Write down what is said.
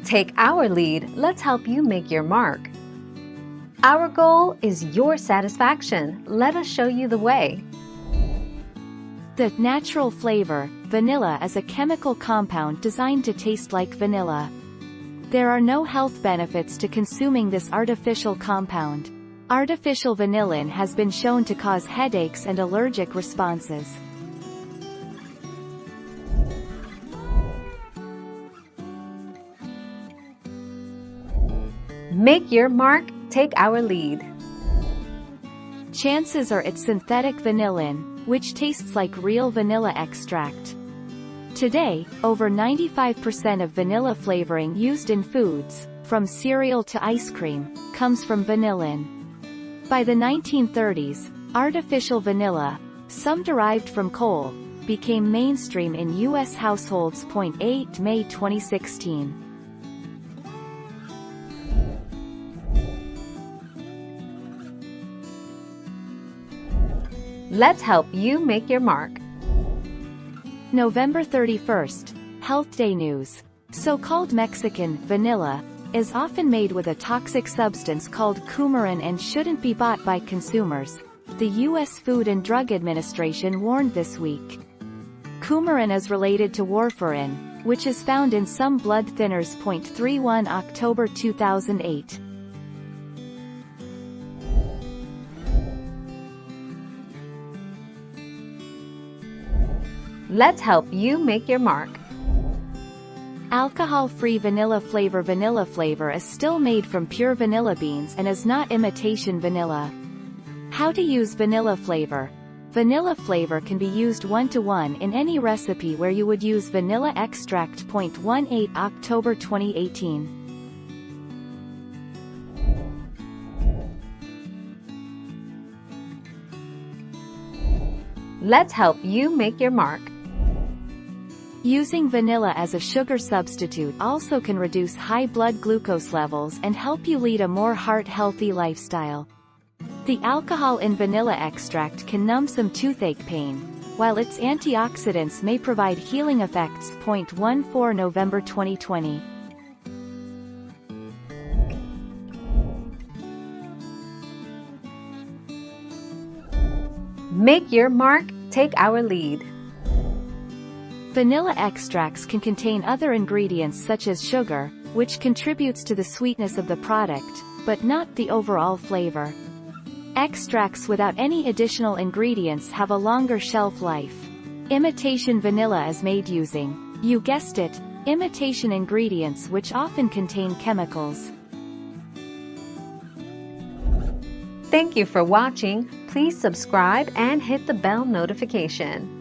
Take our lead, let's help you make your mark. Our goal is your satisfaction. Let us show you the way. The natural flavor, vanilla, is a chemical compound designed to taste like vanilla. There are no health benefits to consuming this artificial compound. Artificial vanillin has been shown to cause headaches and allergic responses. Make your mark, take our lead. Chances are it's synthetic vanillin, which tastes like real vanilla extract. Today, over 95% of vanilla flavoring used in foods, from cereal to ice cream, comes from vanillin. By the 1930s, artificial vanilla, some derived from coal, became mainstream in U.S. households. 8 May 2016. Let's help you make your mark. November 31st, Health Day News. So-called Mexican vanilla is often made with a toxic substance called coumarin and shouldn't be bought by consumers, the U.S. Food and Drug Administration warned this week. Coumarin is related to warfarin, which is found in some blood thinners. 31 October 2008. Let's help you make your mark. Alcohol-free vanilla flavor is still made from pure vanilla beans and is not imitation vanilla. How to use vanilla flavor. Vanilla flavor can be used 1-to-1 in any recipe where you would use vanilla extract. 18 October 2018. Let's help you make your mark. Using vanilla as a sugar substitute also can reduce high blood glucose levels and help you lead a more heart-healthy lifestyle. The alcohol in vanilla extract can numb some toothache pain, while its antioxidants may provide healing effects. 14 November 2020. Make your mark, take our lead. Vanilla extracts can contain other ingredients such as sugar, which contributes to the sweetness of the product, but not the overall flavor. Extracts without any additional ingredients have a longer shelf life. Imitation vanilla is made using, you guessed it, imitation ingredients which often contain chemicals. Thank you for watching. Please subscribe and hit the bell notification.